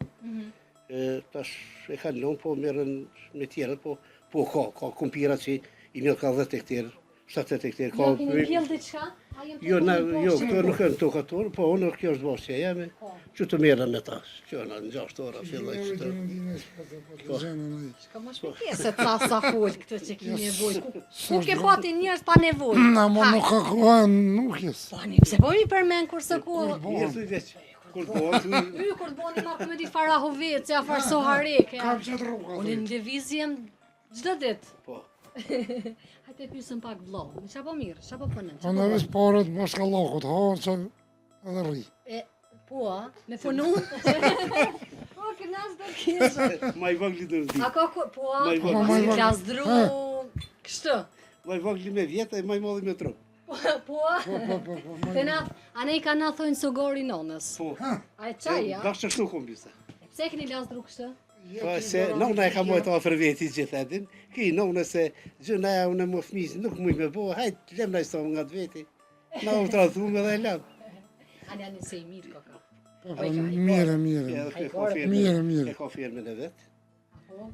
Tash e kanë lënë, po merren me tjerët, po ka kumpira që i mjell ka 10 hektar, 70 hektar. Ja keni pjell diçka? Jo, këto nuk janë tokator, po unë kjo është bashkë e jemi, që të merren me ta. Kjo në 6 ora filloj që të... Shka më shpikese ta sa full këtë që ki nevoj. Ku ke pati njerës pa nevoj? Na mo nuk ka kohë, nuk jes. Pani, pse po mi përmen kurse ku... Mirë të veç, kur bëhet, Kur të boni marrë me di fara hovet, që a farso hareke. Kam që të rruga. Unë në lëvizjem gjdo dit. po. Hajte pysëm pak vllo. Në qa po mirë, qa po përnen? Po në ves parët më shkallokut, ha, që edhe rri. Po, me punu? Po, kënas do kisha. Ma i vogli do ndi. A ka ku, po, Ma i po, vogli. si klasdru, kështu. Ma i vogli me vjetë e ma i modhi me trup. Po, Tena, a ne i ka na thojnë sogori nonës. Po. A e qaj, ja? Bashkë shtu kom bisa. Pse keni lasdru kështu? Po se nona e ka mojtë ofër veti gjithë edin. Ki nona se gjëna e unë më fëmisë nuk muj me bo, hajtë lem na i somë nga të veti. Na u tradhume dhe e lem. A janë se i mirë koka. Mire. E ka firmën e vetë.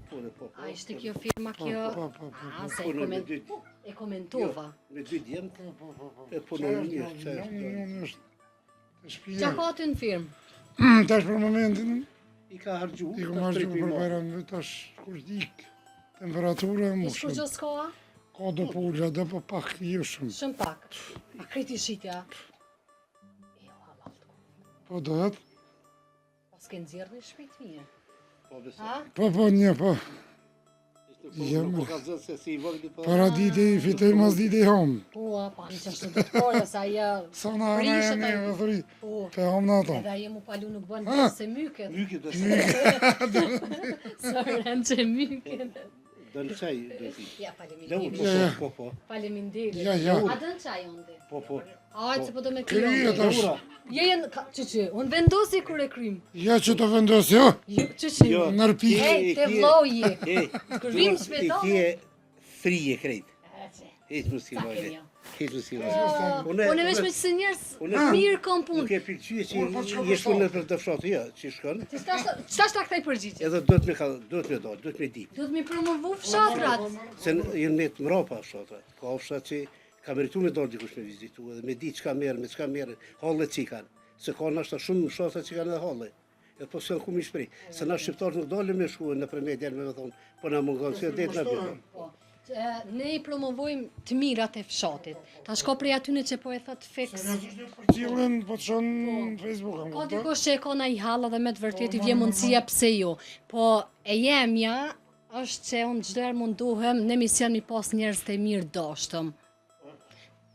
Po. A ishte kjo firma kjo? A, se e komentova. Me 2 djemë. E punon mirë. Qa ka ty në firmë? Tash për momentin, I ka hargju. i kom ashtu për bajram, tash kur dik, temperatura e Ishkur mushën. gjo s'ka? Ka do pulla, do po pak jo shumë. Shumë pak. A kriti shitja? Jo, halal. Po dohet, Po s'ke nëzirë një shpejt mije. Po besoj. Ha? po një, po. Po ka zënë se si i vogli po. Para dite i fitoj mas dite i hom. Po, pa një që është të dëtore, sa ja... Sa na ana e me e thuri, Po, pe hom në ato. edhe aje mu palu nuk bënë se myket. Myket besoj. Sa rënë që myket. Dënë qaj, do ti. Ja, Lëvë, faleminderit. po. Faleminderit. Ja. A dënë qaj ondi? Po. Ajtë se po do me Kryje kryon. tash. Jejen, që, unë vendosi kur e krym. Ja që të vendos, jo. Që, Jo. Nërpi. Ej, te vloji. Ej, Kur vim shpetone. Ti je frije krejt. Hiç mos i Sa vajle. kemja. Hiç mos i vajle. Unë veç me që se njerës Unë- mirë kom punë. Nuk e pëlqye që je shkon në për të fshatë, jo, që shkon. Qëta shta këtaj përgjigje? Edhe duhet me dalë, duhet me ditë. Do të mi promovu fshatrat. Se jenë me të mrapa fshatrat. Ka fshat që ka meritu me dalë dikush me vizitu edhe me ditë çka merr, me çka merr, hallet që kanë. Se ka nashta shumë fshatra që kanë edhe halle. Edhe po s'kan ku mi shprej. Se na shqiptarët nuk dalin me shkuën në përmet me thonë, po na mungon se det na bën. Po. Ne i promovojmë të mirat e fshatit. Ta shko prej atyne që po e thot fix. Për cilën, po të shonë në Facebook, am Ka kupta? dikush që e ka na i halla dhe me të vërtet i vje mundësia pse jo. Po e jemja është që unë çdo herë munduhem në emision mi pas njerëz të mirë dashtëm.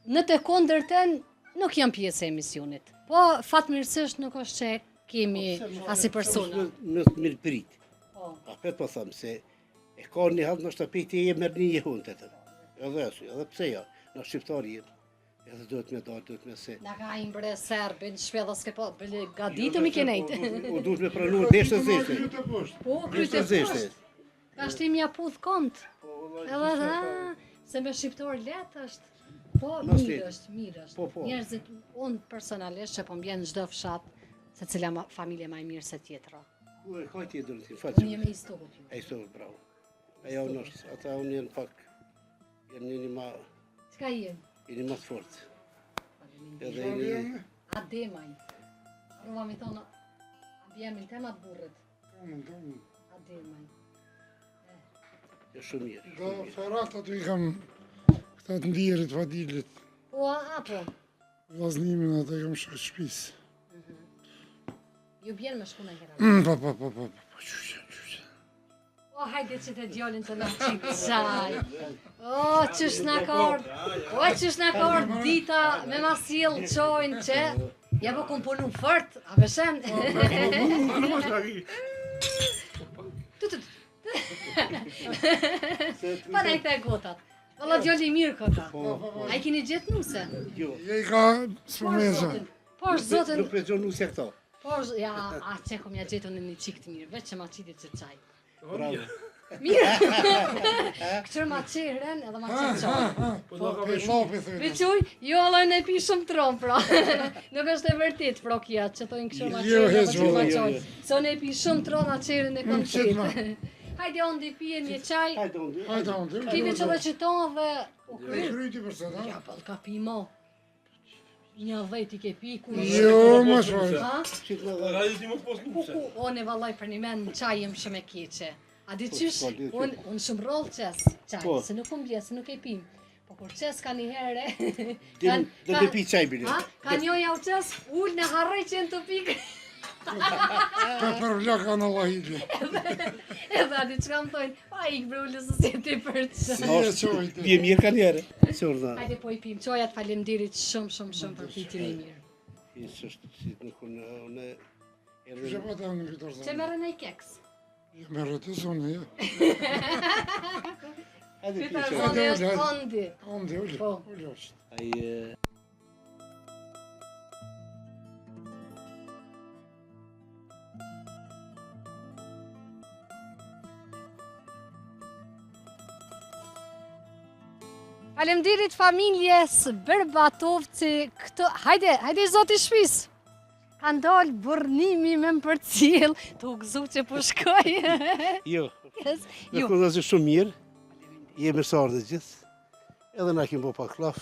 Në të kundërten nuk jam pjesë e emisionit. Po fatmirësisht nuk është që kemi asi persona. Në të mirë prit. Po. Apet po them se E ka një halë në shtapiti e mërë një jehun të të. Edhe pse ja, në shqiptari jenë. Edhe duhet me dalë, duhet me se. Na ka imbre serbin, shpedha s'ke po, bële gaditëm i kenejt. O duhet me pranu deshtë zeshtë. Po, kryte poshtë. Ka shtimi ja pudh kont. Edhe, se me shqiptor letë është. Po, mirë është. Po. Njerëzit, unë personalisht që po mbjen çdo fshat, se cila familje ma e mirë se tjetra. Ku e ka tjetër në të Unë jemi i stokët ju. E stokët, bravo. Aja unë është, ata unë jenë pak, jenë një ma... Çka jenë? Jeni më të fortë. Edhe jeni... Ademaj. Rova mi thonë, abjemin tema të burrit. Ademaj. E shumë mirë. Do ferat aty i kam këta të ndirit, fadilit. Po, apo? Vllaznimin atë i kam shkë shtëpis. Ju bjen me shku në hera. Po. O, hajde që të djallin të në qikë qaj. O, qësh në kord, dita me ma sjell qojnë që... Ja po kom punu fort, a veshen? Pa në i the gotat. Valla djalli mirë këta. A i kini gjithë nuse? Jo. Je i ka spumeza. Po është zotën... Nuk prezon nusja këto. Po është, ja, a që kom ja gjetën në një qikë të mirë, veç që ma qitit që qaj. Bravo. Mirë! Këtër ma qirën edhe ma qirë qaj. Po, lapi thëjnë. Vequj, jo Allah në pi shumë tron, pra. Nuk është e vërtit, pro kja, që thojnë kështu ma qirën edhe që ma qoj. So në pi shumë tron a qirën e kom qirë. Hajde ondi pije një qaj, Hajde unë. kive që dhe qëton dhe u kry. Kryti për sot, ha? Ja, pëll ka pi mo. Një dhejt i ke pi, ku Jo, më shpojë. Ha? Qikë në dhe. O, në vallaj për një men në qaj jem shumë e keqe. A di qysh, Po, unë shumë rollë qes qaj, Po. se nuk unë bje, se nuk e pim. Po kur qes ka një herë, Do të pi qaj bile. ka njoja u qes, ullë në harrej që në të pikë. Për vlaka në lahidje. Edhe adi që kam thojnë, pa ik brullë së si ti për që. Si e qojtë. Bje mirë ka njerë. Qërë Hajde po i pim, qojat falemderit shumë për pitin e mirë. Si nuk unë... Që pa të në fitor Që sa? merën e keks? Me rëtës unë, ja. Hajde pi Fitar qaj. zone është ondi. Ondi, ullë. Po. Ullë është. Ai... Falemderit familjes Berbatovci këtë... Hajde zoti shpis! Ka ndalë burnimi me më për cilë, të u gëzu që po shkoj. Jo. Yes. Në Jo, këllë shumë mirë. Jemi sardë gjithë. Edhe na kemë po pa klaf.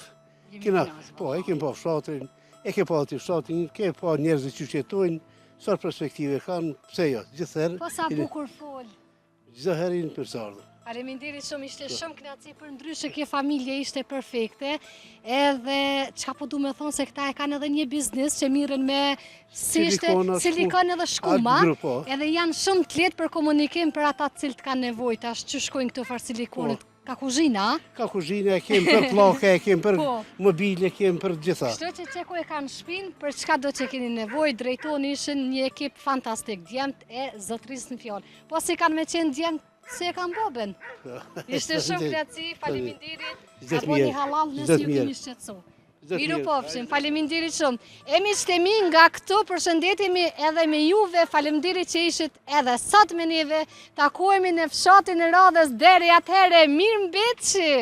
Po, e kemë pa fshatrin. E ke pa ati fshatrin. Ke pa njerëzit që jetojnë. Sar perspektive kanë. Pse jo, gjithëherë. po sa bukur fol. Gjithëherë inë për sardë. Faleminderit shumë, ishte shumë kënaqësi për ndryshe kjo familje ishte perfekte. Edhe çka po du me thonë se këta e kanë edhe një biznes që mirën me silikon edhe shkuma. Po. Edhe janë shumë të lehtë për komunikim për ata të cilët kanë nevojë tash që shkojnë këto far silikonit. Ka kuzhina, a? Ka kuzhinë, kemë për pllake, kemë për Po. mobile, kemë për gjitha. Kështu që çeko e kanë shpinë, për çka do që keni nevojë, drejtoni ishin një ekip fantastik, djemt e zotrisë në fjalë. Po si kanë me qenë djemt, se e kanë boben. Ishte shumë kënaqësi, faleminderit. Gjithë Apo një mirë. halal nëse Gjithë ju mirë. keni shqetësu. Gjithë Miru mirë. pofshim, faleminderit shumë. E miqtemi nga këtu, përshëndetemi edhe me juve, faleminderit që ishit edhe sot me neve, takohemi në fshatin e radhës deri atëherë, mirë mbetëshi!